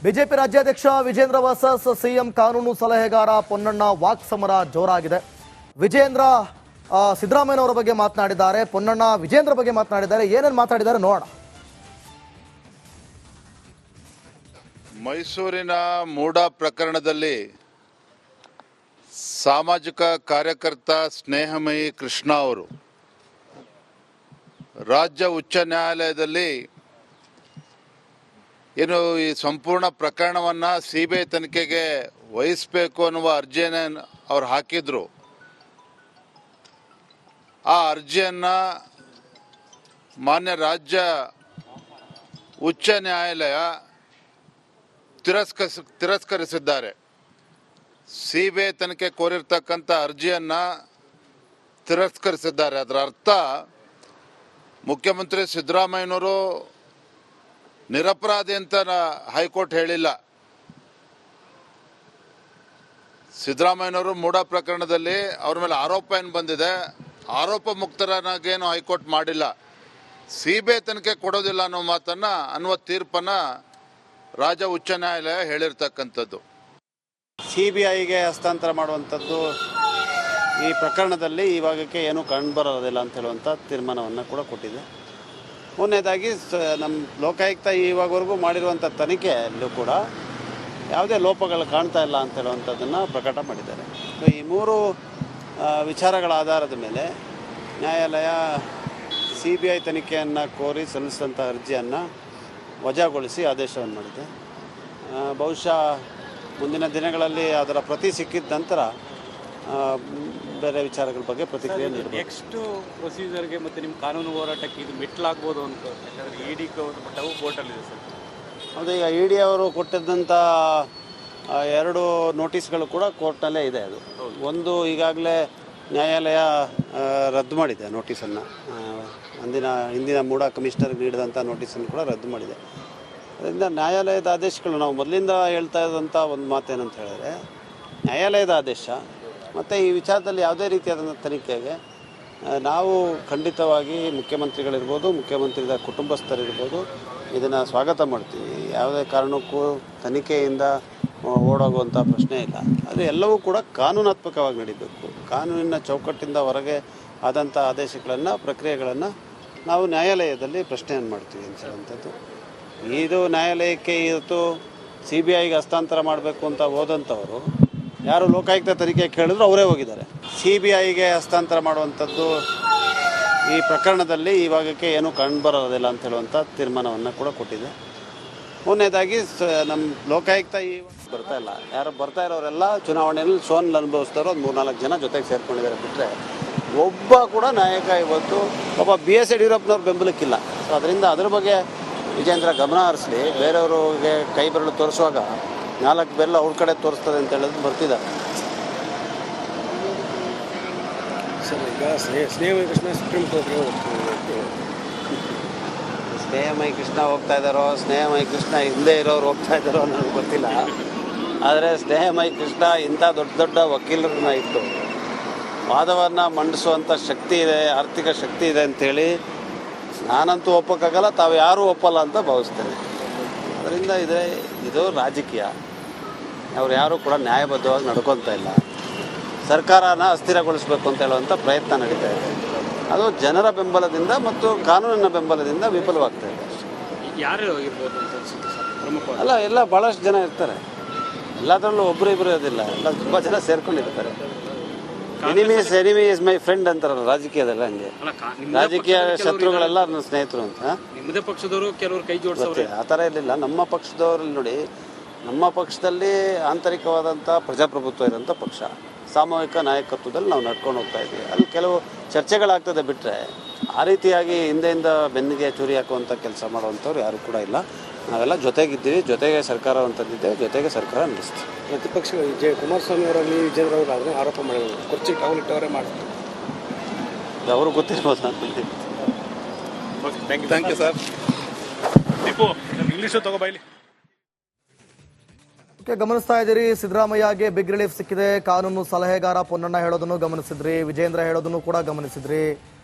BJP ರಾಜ್ಯಾಧ್ಯಕ್ಷ Vijendra versus CM ಕಾನೂನು ಸಲಹೆಗಾರ ಪೊನ್ನಣ್ಣ ವಾಕ್ ಸಮರ ಜೋರಾಗಿದೆ. ವಿಜೇಂದ್ರ ಸಿದ್ದರಾಮಯ್ಯನವರ ಬಗ್ಗೆ ಮಾತನಾಡಿದ್ದಾರೆ, ಪೊನ್ನಣ್ಣ ವಿಜೇಂದ್ರ ಬಗ್ಗೆ ಮಾತನಾಡಿದ್ದಾರೆ. ಏನೇನು ಮಾತಾಡಿದ್ದಾರೆ ನೋಡೋಣ. ಮೈಸೂರಿನ ಮೂಡ ಪ್ರಕರಣದಲ್ಲಿ ಸಾಮಾಜಿಕ ಕಾರ್ಯಕರ್ತ ಸ್ನೇಹಮಯಿ ಕೃಷ್ಣ ಅವರು ರಾಜ್ಯ ಉಚ್ಚ ನ್ಯಾಯಾಲಯದಲ್ಲಿ ಏನು ಈ ಸಂಪೂರ್ಣ ಪ್ರಕರಣವನ್ನು ಸಿಬಿಐ ತನಿಖೆಗೆ ವಹಿಸಬೇಕು ಅನ್ನುವ ಅರ್ಜಿಯನ್ನು ಅವರು ಹಾಕಿದ್ರು. ಆ ಅರ್ಜಿಯನ್ನು ಮಾನ್ಯ ರಾಜ್ಯ ಉಚ್ಚ ನ್ಯಾಯಾಲಯ ತಿರಸ್ಕರಿಸಿದ್ದಾರೆ. ಸಿಬಿಐ ತನಿಖೆ ಕೋರಿರ್ತಕ್ಕಂಥ ಅರ್ಜಿಯನ್ನು ತಿರಸ್ಕರಿಸಿದ್ದಾರೆ. ಅದರ ಅರ್ಥ ಮುಖ್ಯಮಂತ್ರಿ ಸಿದ್ದರಾಮಯ್ಯನವರು ನಿರಪರಾಧಿ ಅಂತ ಹೈಕೋರ್ಟ್ ಹೇಳಿಲ್ಲ. ಸಿದ್ದರಾಮಯ್ಯನವರು ಮೂಡ ಪ್ರಕರಣದಲ್ಲಿ ಅವ್ರ ಮೇಲೆ ಆರೋಪ ಏನು ಬಂದಿದೆ, ಆರೋಪ ಮುಕ್ತರನ್ನಾಗೇನು ಹೈಕೋರ್ಟ್ ಮಾಡಿಲ್ಲ. ಸಿಬಿಐ ತನಿಖೆ ಕೊಡೋದಿಲ್ಲ ಅನ್ನುವ ತೀರ್ಪನ್ನು ರಾಜ್ಯ ಉಚ್ಚ ನ್ಯಾಯಾಲಯ ಹೇಳಿರ್ತಕ್ಕಂಥದ್ದು. ಸಿಬಿಐಗೆ ಹಸ್ತಾಂತರ ಮಾಡುವಂಥದ್ದು ಈ ಪ್ರಕರಣದಲ್ಲಿ ಇವಾಗಕ್ಕೆ ಏನು ಕಂಡುಬರೋದಿಲ್ಲ ಅಂತ ಹೇಳುವಂಥ ತೀರ್ಮಾನವನ್ನು ಕೂಡ ಕೊಟ್ಟಿದೆ. ಮೊನ್ನೆದಾಗಿ ನಮ್ಮ ಲೋಕಾಯುಕ್ತ ಇವಾಗವರೆಗೂ ಮಾಡಿರುವಂಥ ತನಿಖೆಯಲ್ಲೂ ಕೂಡ ಯಾವುದೇ ಲೋಪಗಳು ಕಾಣ್ತಾ ಇಲ್ಲ ಅಂತ ಹೇಳುವಂಥದ್ದನ್ನು ಪ್ರಕಟ ಮಾಡಿದ್ದಾರೆ. ಈ ಮೂರು ವಿಚಾರಗಳ ಆಧಾರದ ಮೇಲೆ ನ್ಯಾಯಾಲಯ ಸಿಬಿಐ ತನಿಖೆಯನ್ನು ಕೋರಿ ಸಲ್ಲಿಸಿದಂಥ ಅರ್ಜಿಯನ್ನು ವಜಾಗೊಳಿಸಿ ಆದೇಶವನ್ನು ಮಾಡಿದೆ. ಬಹುಶಃ ಮುಂದಿನ ದಿನಗಳಲ್ಲಿ ಅದರ ಪ್ರತಿ ಸಿಕ್ಕಿದ ನಂತರ ಬೇರೆ ವಿಚಾರಗಳ ಬಗ್ಗೆ ಪ್ರತಿಕ್ರಿಯೆ ನೀಡಬೇಕು. ನೆಕ್ಸ್ಟ್ ಪ್ರೊಸೀಜರ್ಗೆ ಮತ್ತು ನಿಮ್ಮ ಕಾನೂನು ಹೋರಾಟಕ್ಕೆ ಇದು ಮೆಟ್ಲಾಗ್ಬೋದು ಅಂತ, ಯಾಕಂದರೆ ಇಡಿ ಮಟ್ಟವು ಕೋರ್ಟಲ್ಲಿದೆ ಸರ್. ಹೌದು, ಈಗ ಇಡಿ ಅವರು ಕೊಟ್ಟಿದ್ದಂಥ 2 ನೋಟಿಸ್ಗಳು ಕೂಡ ಕೋರ್ಟ್ನಲ್ಲೇ ಇದೆ. ಅದು ಒಂದು ಈಗಾಗಲೇ ನ್ಯಾಯಾಲಯ ರದ್ದು ಮಾಡಿದೆ ನೋಟಿಸನ್ನು. ಹಿಂದಿನ ಮೂಡ ಕಮಿಷನರ್ಗೆ ನೀಡಿದಂಥ ನೋಟಿಸನ್ನು ಕೂಡ ರದ್ದು ಮಾಡಿದೆ. ಅದರಿಂದ ನ್ಯಾಯಾಲಯದ ಆದೇಶಗಳು ನಾವು ಮೊದಲಿಂದ ಹೇಳ್ತಾ ಇದ್ದಂಥ ಒಂದು ಮಾತೇನಂತ ಹೇಳಿದ್ರೆ, ನ್ಯಾಯಾಲಯದ ಆದೇಶ ಮತ್ತು ಈ ವಿಚಾರದಲ್ಲಿ ಯಾವುದೇ ರೀತಿಯಾದಂಥ ತನಿಖೆಗೆ ನಾವು ಖಂಡಿತವಾಗಿ ಮುಖ್ಯಮಂತ್ರಿಗಳಿರ್ಬೋದು, ಮುಖ್ಯಮಂತ್ರಿಗಳ ಕುಟುಂಬಸ್ಥರಿರ್ಬೋದು ಇದನ್ನು ಸ್ವಾಗತ ಮಾಡ್ತೀವಿ. ಯಾವುದೇ ಕಾರಣಕ್ಕೂ ತನಿಖೆಯಿಂದ ಓಡೋಗುವಂಥ ಪ್ರಶ್ನೆ ಇಲ್ಲ. ಅದು ಎಲ್ಲವೂ ಕೂಡ ಕಾನೂನಾತ್ಮಕವಾಗಿ ನಡೀಬೇಕು. ಕಾನೂನಿನ ಚೌಕಟ್ಟಿಂದ ಹೊರಗೆ ಆದಂಥ ಆದೇಶಗಳನ್ನು, ಪ್ರಕ್ರಿಯೆಗಳನ್ನು ನಾವು ನ್ಯಾಯಾಲಯದಲ್ಲಿ ಪ್ರಶ್ನೆಯನ್ನು ಮಾಡ್ತೀವಿ ಅಂತ ಹೇಳುವಂಥದ್ದು. ಇದು ನ್ಯಾಯಾಲಯಕ್ಕೆ ಇವತ್ತು ಸಿಬಿಐಗೆ ಹಸ್ತಾಂತರ ಮಾಡಬೇಕು ಅಂತ ಹೋದಂಥವರು ಯಾರು ಲೋಕಾಯುಕ್ತ ತನಿಖೆ ಕೇಳಿದ್ರು ಅವರೇ ಹೋಗಿದ್ದಾರೆ. ಸಿಬಿಐಗೆ ಹಸ್ತಾಂತರ ಮಾಡುವಂಥದ್ದು ಈ ಪ್ರಕರಣದಲ್ಲಿ ಇವಾಗಕ್ಕೆ ಏನು ಕಂಡುಬರೋದಿಲ್ಲ ಅಂತ ಹೇಳುವಂಥ ತೀರ್ಮಾನವನ್ನು ಕೂಡ ಕೊಟ್ಟಿದೆ. ಮೊನ್ನೆದಾಗಿ ನಮ್ಮ ಲೋಕಾಯುಕ್ತ ಬರ್ತಾ ಇಲ್ಲ, ಯಾರು ಬರ್ತಾ ಇರೋರೆಲ್ಲ ಚುನಾವಣೆಯಲ್ಲಿ ಸೋಲ್ ಅನುಭವಿಸ್ತಾರೋ ಒಂದು 3-4 ಜನ ಜೊತೆಗೆ ಸೇರ್ಕೊಂಡಿದ್ದಾರೆ. ಬಿಟ್ಟರೆ ಒಬ್ಬ ಕೂಡ ನಾಯಕ ಇವತ್ತು ಒಬ್ಬ BS ಯಡಿಯೂರಪ್ಪನವ್ರ ಬೆಂಬಲಕ್ಕಿಲ್ಲ. ಸೊ ಅದರಿಂದ ಅದ್ರ ಬಗ್ಗೆ ವಿಜೇಂದ್ರ ಗಮನ ಹರಿಸಲಿ. ಬೇರೆಯವ್ರಿಗೆ ಕೈ ಬೆರಳು ತೋರಿಸುವಾಗ 4 ಬೆರಳು ಅವ್ರ ಕಡೆ ತೋರಿಸ್ತದೆ ಅಂತ ಹೇಳೋದು ಬರ್ತಿದ್ದಾರೆ. ಸರ್, ಈಗ ಸ್ನೇಹಮಯಿ ಕೃಷ್ಣ ಸುಪ್ರೀಂ ಕೋರ್ಟ್ಗೆ ಸ್ನೇಹಮಯಿ ಕೃಷ್ಣ ಹೋಗ್ತಾ ಇದ್ದಾರೋ, ಸ್ನೇಹಮಯಿ ಕೃಷ್ಣ ಹಿಂದೆ ಇರೋರು ಹೋಗ್ತಾ ಇದ್ದಾರೋ ನನಗೆ ಗೊತ್ತಿಲ್ಲ. ಆದರೆ ಸ್ನೇಹಮಯಿ ಕೃಷ್ಣ ಇಂಥ ದೊಡ್ಡ ವಕೀಲರನ್ನ ಇಟ್ಟು ವಾದವನ್ನು ಮಂಡಿಸುವಂಥ ಶಕ್ತಿ ಇದೆ, ಆರ್ಥಿಕ ಶಕ್ತಿ ಇದೆ ಅಂಥೇಳಿ ನಾನಂತೂ ಒಪ್ಪಕ್ಕಾಗಲ್ಲ, ತಾವು ಯಾರೂ ಒಪ್ಪಲ್ಲ ಅಂತ ಭಾವಿಸ್ತೇನೆ. ಅದರಿಂದ ಇದು ರಾಜಕೀಯ. ಅವ್ರು ಯಾರೂ ಕೂಡ ನ್ಯಾಯಬದ್ಧವಾಗಿ ನಡ್ಕೊತಾ ಇಲ್ಲ. ಸರ್ಕಾರನ ಅಸ್ಥಿರಗೊಳಿಸಬೇಕು ಅಂತ ಹೇಳುವಂಥ ಪ್ರಯತ್ನ ನಡೀತಾ ಇದೆ. ಅದು ಜನರ ಬೆಂಬಲದಿಂದ ಮತ್ತು ಕಾನೂನಿನ ಬೆಂಬಲದಿಂದ ವಿಫಲವಾಗ್ತಾ ಇದೆ. ಯಾರು ಇರ್ಬೋದು ಅಂತ ಅನ್ಸುತ್ತೆ ಸರ್? ಪ್ರಮುಖ ಅಲ್ಲ, ಎಲ್ಲ ಭಾಳಷ್ಟು ಜನ ಇರ್ತಾರೆ. ಎಲ್ಲದರಲ್ಲೂ ಒಬ್ಬರು ಇಬ್ಬರು ಇರೋದಿಲ್ಲ, ಎಲ್ಲ ತುಂಬ ಜನ ಸೇರ್ಕೊಂಡಿರ್ತಾರೆ. ಎನಿಮಿ ಇಸ್ ಮೈ ಫ್ರೆಂಡ್ ಅಂತಾರಲ್ಲ ರಾಜಕೀಯದಲ್ಲ, ಹಂಗೆ ರಾಜಕೀಯ ಶತ್ರುಗಳೆಲ್ಲ ನನ್ನ ಸ್ನೇಹಿತರು ಅಂತ. ನಿಮ್ಮದೇ ಪಕ್ಷದವರು ಕೆಲವರು ಕೈ ಜೋಡಿಸ್ತಾರೆ, ಆ ಥರ ಇರಲಿಲ್ಲ. ನಮ್ಮ ಪಕ್ಷದವರಲ್ಲಿ ನೋಡಿ, ನಮ್ಮ ಪಕ್ಷದಲ್ಲಿ ಆಂತರಿಕವಾದಂಥ ಪ್ರಜಾಪ್ರಭುತ್ವ ಇರೋಂಥ ಪಕ್ಷ, ಸಾಮೂಹಿಕ ನಾಯಕತ್ವದಲ್ಲಿ ನಾವು ನಡ್ಕೊಂಡು ಹೋಗ್ತಾ ಇದ್ದೀವಿ. ಅಲ್ಲಿ ಕೆಲವು ಚರ್ಚೆಗಳಾಗ್ತದೆ. ಬಿಟ್ಟರೆ ಆ ರೀತಿಯಾಗಿ ಹಿಂದೆಯಿಂದ ಬೆನ್ನಿಗೆ ಚೂರಿ ಹಾಕುವಂಥ ಕೆಲಸ ಮಾಡುವಂಥವ್ರು ಯಾರು ಕೂಡ ಇಲ್ಲ. ನಾವೆಲ್ಲ ಜೊತೆಗಿದ್ದೀವಿ, ಜೊತೆಗೆ ಸರ್ಕಾರವನ್ನು ತಂದಿದ್ದೇವೆ, ಜೊತೆಗೆ ಸರ್ಕಾರ ನಡೆಸ್ತೀವಿ. ಪ್ರತಿಪಕ್ಷ ಕುಮಾರಸ್ವಾಮಿ ಅವರಲ್ಲಿ ವಿಜೇಂದ್ರ ಅವರು ಅದನ್ನು ಆರೋಪ ಮಾಡಿದ್ರು, ಕುರ್ಚಿ ಟವರ್ ಮಾಡ್ತಾರೆ. ಅವರು ಗೊತ್ತಿರ್ಬೋದು ಅಂತ. Thank you sir. Deepu English ತಗೋಬೈಲಿ. ಗಮನಿಸ್ತಾ ಇದ್ದೀರಿ, ಸಿದ್ದರಾಮಯ್ಯಗೆ ಬಿಗ್ ರಿಲೀಫ್ ಸಿಕ್ಕಿದೆ. ಕಾನೂನು ಸಲಹೆಗಾರ ಪೊನ್ನಣ್ಣ ಹೇಳೋದನ್ನು ಗಮನಿಸಿದ್ರಿ, ವಿಜೇಂದ್ರ ಹೇಳೋದನ್ನು ಕೂಡ ಗಮನಿಸಿದ್ರಿ.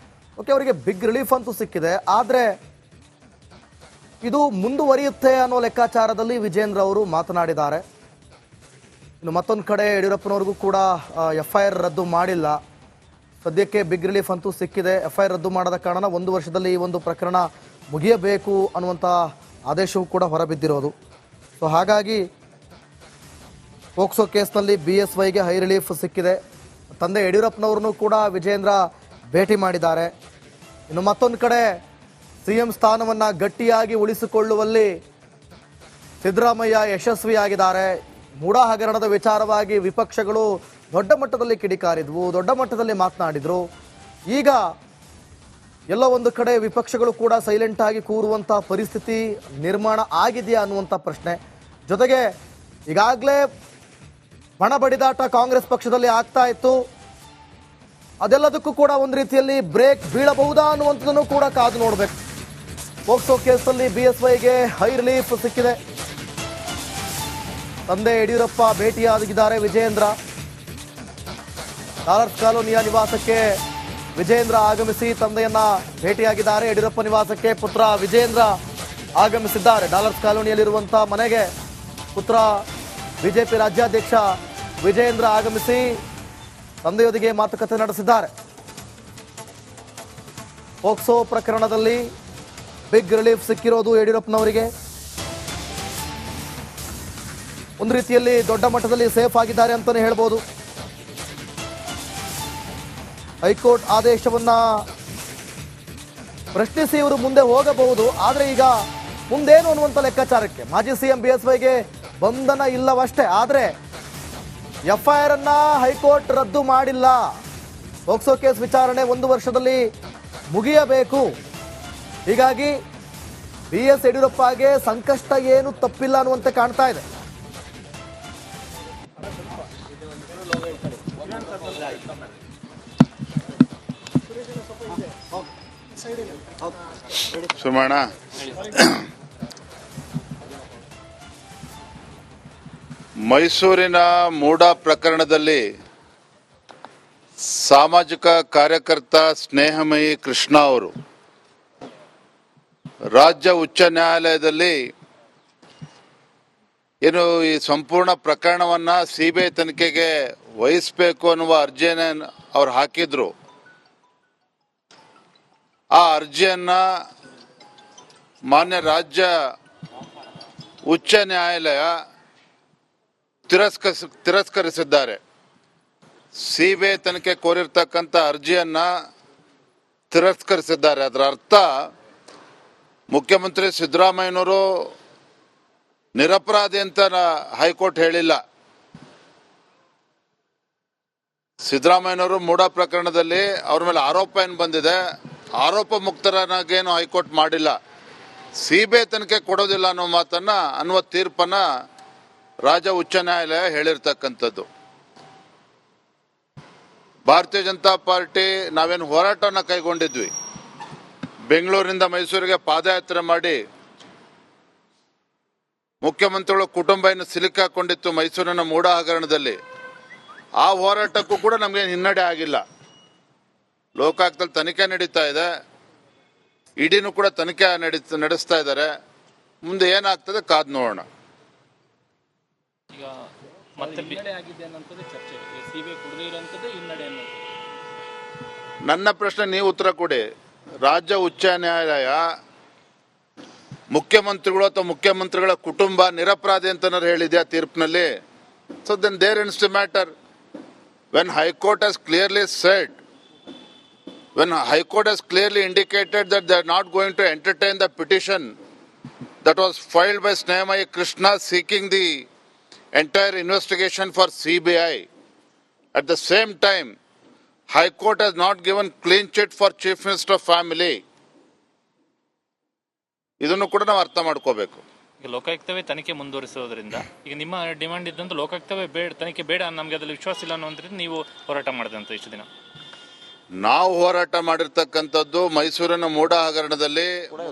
ಅವರಿಗೆ ಬಿಗ್ ರಿಲೀಫ್ ಅಂತೂ ಸಿಕ್ಕಿದೆ. ಆದರೆ ಇದು ಮುಂದುವರಿಯುತ್ತೆ ಅನ್ನೋ ಲೆಕ್ಕಾಚಾರದಲ್ಲಿ ವಿಜೇಂದ್ರ ಅವರು ಮಾತನಾಡಿದ್ದಾರೆ. ಇನ್ನು ಮತ್ತೊಂದು ಕಡೆ ಯಡಿಯೂರಪ್ಪನವ್ರಿಗೂ ಕೂಡ FIR ರದ್ದು ಮಾಡಿಲ್ಲ. ಸದ್ಯಕ್ಕೆ ಬಿಗ್ ರಿಲೀಫ್ ಅಂತೂ ಸಿಕ್ಕಿದೆ. FIR ರದ್ದು ಮಾಡದ ಕಾರಣ 1 ವರ್ಷದಲ್ಲಿ ಈ ಒಂದು ಪ್ರಕರಣ ಮುಗಿಯಬೇಕು ಅನ್ನುವಂಥ ಆದೇಶವೂ ಕೂಡ ಹೊರಬಿದ್ದಿರೋದು. ಸೊ ಹಾಗಾಗಿ ಪೋಕ್ಸೋ ಕೇಸ್ನಲ್ಲಿ BSYಗೆ ಹೈ ರಿಲೀಫ್ ಸಿಕ್ಕಿದೆ. ತಂದೆ ಯಡಿಯೂರಪ್ಪನವ್ರನ್ನೂ ಕೂಡ ವಿಜೇಂದ್ರ ಭೇಟಿ ಮಾಡಿದ್ದಾರೆ. ಇನ್ನು ಮತ್ತೊಂದು ಕಡೆ CM ಸ್ಥಾನವನ್ನು ಗಟ್ಟಿಯಾಗಿ ಉಳಿಸಿಕೊಳ್ಳುವಲ್ಲಿ ಸಿದ್ದರಾಮಯ್ಯ ಯಶಸ್ವಿಯಾಗಿದ್ದಾರೆ. ಮೂಡಾ ಹಗರಣದ ವಿಚಾರವಾಗಿ ವಿಪಕ್ಷಗಳು ದೊಡ್ಡ ಮಟ್ಟದಲ್ಲಿ ಕಿಡಿಕಾರಿದ್ವು, ದೊಡ್ಡ ಮಟ್ಟದಲ್ಲಿ ಮಾತನಾಡಿದ್ರು. ಈಗ ಎಲ್ಲೋ ಒಂದು ಕಡೆ ವಿಪಕ್ಷಗಳು ಕೂಡ ಸೈಲೆಂಟ್ ಆಗಿ ಕೂರುವಂಥ ಪರಿಸ್ಥಿತಿ ನಿರ್ಮಾಣ ಆಗಿದೆಯಾ ಅನ್ನುವಂಥ ಪ್ರಶ್ನೆ. ಜೊತೆಗೆ ಈಗಾಗಲೇ ಬಣ ಬಡಿದಾಟ ಕಾಂಗ್ರೆಸ್ ಪಕ್ಷದಲ್ಲಿ ಆಗ್ತಾ ಇತ್ತು. ಅದೆಲ್ಲದಕ್ಕೂ ಕೂಡ ಒಂದು ರೀತಿಯಲ್ಲಿ ಬ್ರೇಕ್ ಬೀಳಬಹುದಾ ಅನ್ನುವಂಥದ್ದನ್ನು ಕೂಡ ಕಾದು ನೋಡಬೇಕು. ಪೋಕ್ಸೋ ಕೇಸಲ್ಲಿ BSYಗೆ ಹೈ ರಿಲೀಫ್ ಸಿಕ್ಕಿದೆ. ತಂದೆ ಯಡಿಯೂರಪ್ಪ ಭೇಟಿಯಾಗಿದ್ದಾರೆ ವಿಜೇಂದ್ರ. ಡಾಲರ್ಸ್ ಕಾಲೋನಿಯ ನಿವಾಸಕ್ಕೆ ವಿಜೇಂದ್ರ ಆಗಮಿಸಿ ತಂದೆಯನ್ನ ಭೇಟಿಯಾಗಿದ್ದಾರೆ. ಯಡಿಯೂರಪ್ಪ ನಿವಾಸಕ್ಕೆ ಪುತ್ರ ವಿಜೇಂದ್ರ ಆಗಮಿಸಿದ್ದಾರೆ. ಡಾಲರ್ಸ್ ಕಾಲೋನಿಯಲ್ಲಿರುವಂತಹ ಮನೆಗೆ ಪುತ್ರ ಬಿಜೆಪಿ ರಾಜ್ಯಾಧ್ಯಕ್ಷ ವಿಜೇಂದ್ರ ಆಗಮಿಸಿ ತಂದೆಯೊಂದಿಗೆ ಮಾತುಕತೆ ನಡೆಸಿದ್ದಾರೆ. ಪೋಕ್ಸೋ ಪ್ರಕರಣದಲ್ಲಿ ಬಿಗ್ ರಿಲೀಫ್ ಸಿಕ್ಕಿರೋದು ಯಡಿಯೂರಪ್ಪನವರಿಗೆ. ಒಂದು ರೀತಿಯಲ್ಲಿ ದೊಡ್ಡ ಮಟ್ಟದಲ್ಲಿ ಸೇಫ್ ಆಗಿದ್ದಾರೆ ಅಂತಾನೆ ಹೇಳ್ಬೋದು. ಹೈಕೋರ್ಟ್ ಆದೇಶವನ್ನ ಪ್ರಶ್ನಿಸಿ ಇವರು ಮುಂದೆ ಹೋಗಬಹುದು. ಆದರೆ ಈಗ ಮುಂದೇನು ಅನ್ನುವಂಥ ಲೆಕ್ಕಾಚಾರಕ್ಕೆ ಮಾಜಿ CM BSYಗೆ ಬಂಧನ ಇಲ್ಲವಷ್ಟೇ. ಆದರೆ FIR ಅನ್ನ ಹೈಕೋರ್ಟ್ ರದ್ದು ಮಾಡಿಲ್ಲ. ಪೋಕ್ಸೋ ಕೇಸ್ ವಿಚಾರಣೆ 1 ವರ್ಷದಲ್ಲಿ ಮುಗಿಯಬೇಕು. ಹೀಗಾಗಿ BS ಯಡಿಯೂರಪ್ಪಗೆ ಸಂಕಷ್ಟ ಏನು ತಪ್ಪಿಲ್ಲ ಅನ್ನುವಂತೆ ಕಾಣ್ತಾ ಇದೆ. ಸುಮಣ್ಣ, ಮೈಸೂರಿನ ಮೂಡಾ ಪ್ರಕರಣದಲ್ಲಿ ಸಾಮಾಜಿಕ ಕಾರ್ಯಕರ್ತ ಸ್ನೇಹಮಯಿ ಕೃಷ್ಣ ಅವರು ರಾಜ್ಯ ಉಚ್ಚ ನ್ಯಾಯಾಲಯದಲ್ಲಿ ಏನು ಈ ಸಂಪೂರ್ಣ ಪ್ರಕರಣವನ್ನ CBI ತನಿಖೆಗೆ ವಹಿಸಬೇಕು ಅನ್ನುವ ಅರ್ಜಿಯನ್ನು ಅವ್ರು ಹಾಕಿದ್ರು. ಆ ಅರ್ಜಿಯನ್ನ ಮಾನ್ಯ ರಾಜ್ಯ ಉಚ್ಚ ನ್ಯಾಯಾಲಯ ತಿರಸ್ಕರಿಸಿದ್ದಾರೆ. CBI ತನಿಖೆ ಕೋರಿರ್ತಕ್ಕಂಥ ಅರ್ಜಿಯನ್ನ ತಿರಸ್ಕರಿಸಿದ್ದಾರೆ. ಅದರ ಅರ್ಥ ಮುಖ್ಯಮಂತ್ರಿ ಸಿದ್ದರಾಮಯ್ಯನವರು ನಿರಪರಾಧಿ ಅಂತ ಹೈಕೋರ್ಟ್ ಹೇಳಿಲ್ಲ. ಸಿದ್ದರಾಮಯ್ಯನವರು ಮೂಡಾ ಪ್ರಕರಣದಲ್ಲಿ ಅವ್ರ ಮೇಲೆ ಆರೋಪ ಏನು ಬಂದಿದೆ, ಆರೋಪ ಮುಕ್ತರನ್ನಾಗೇನು ಹೈಕೋರ್ಟ್ ಮಾಡಿಲ್ಲ. CBI ತನಿಖೆ ಕೊಡೋದಿಲ್ಲ ಅನ್ನೋ ಮಾತನ್ನ ಅನ್ನುವ ತೀರ್ಪನ್ನ ರಾಜ್ಯ ಉಚ್ಚ ನ್ಯಾಯಾಲಯ ಹೇಳಿರ್ತಕ್ಕಂಥದ್ದು. ಭಾರತೀಯ ಜನತಾ ಪಾರ್ಟಿ ನಾವೇನು ಹೋರಾಟವನ್ನ ಕೈಗೊಂಡಿದ್ವಿ, ಬೆಂಗಳೂರಿನಿಂದ ಮೈಸೂರಿಗೆ ಪಾದಯಾತ್ರೆ ಮಾಡಿ ಮುಖ್ಯಮಂತ್ರಿಗಳ ಕುಟುಂಬ ಏನು ಸಿಲುಕಾಕೊಂಡಿತ್ತು ಮೈಸೂರಿನ ಮೂಡಾ ಹಗರಣದಲ್ಲಿ, ಆ ಹೋರಾಟಕ್ಕೂ ಕೂಡ ನಮಗೆ ಹಿನ್ನಡೆ ಆಗಿಲ್ಲ. ಲೋಕಾಯುಕ್ತದಲ್ಲಿ ತನಿಖೆ ನಡೀತಾ ಇದೆ, ಇಡಿನೂ ಕೂಡ ತನಿಖೆ ನಡೆಸ್ತಾ ಇದ್ದಾರೆ. ಮುಂದೆ ಏನಾಗ್ತದೆ ಕಾದ್ ನೋಡೋಣ. ಈಗ ಮತ್ತೆ ಹಿನ್ನಡೆ ಆಗಿದೆ ಅನ್ನೋಂಥದ್ದು ಚರ್ಚೆ. CBI ಕೊಡದೇ ಇರೋಂಥದ್ದು ಹಿನ್ನಡೆ ಅನ್ನೋದು. ನನ್ನ ಪ್ರಶ್ನೆ ನೀವು ಉತ್ತರ ಕೊಡಿ. ರಾಜ್ಯ ಉಚ್ಚ ನ್ಯಾಯಾಲಯ ಮುಖ್ಯಮಂತ್ರಿಗಳು ಅಥವಾ ಮುಖ್ಯಮಂತ್ರಿಗಳ ಕುಟುಂಬ ನಿರಪರಾಧಿ ಅಂತ ಹೇಳಿದ್ಯಾ ತೀರ್ಪಿನಲ್ಲಿ? So then there ends the matter. When High Court has clearly said, when High Court has clearly indicated that they are not going to entertain the petition that was filed by Snehamayi Krishna seeking the entire investigation for CBI, at the same time High Court has not given clean chit for Chief Minister family. ಇದನ್ನು ಕೂಡ ನಾವು ಅರ್ಥ ಮಾಡ್ಕೋಬೇಕು. ಈಗ ಲೋಕಾಯುಕ್ತವೇ ತನಿಖೆ ಮುಂದುವರಿಸೋದ್ರಿಂದ ಈಗ ನಿಮ್ಮ demand ಇದ್ದಂತ ಲೋಕಾಯುಕ್ತವೇ ತನಿಖೆ ಬೇಡ, ನಮಗೆ ಅದ್ರಲ್ಲಿ ವಿಶ್ವಾಸ ಇಲ್ಲ ಅನ್ನೋದ್ರಿಂದ ನೀವು ಹೋರಾಟ ಮಾಡಿದಂತ ಇಷ್ಟು ದಿನ. ನಾವು ಹೋರಾಟ ಮಾಡಿರ್ತಕ್ಕಂಥದ್ದು ಮೈಸೂರಿನ ಮೂಡಾ ಹಗರಣದಲ್ಲಿ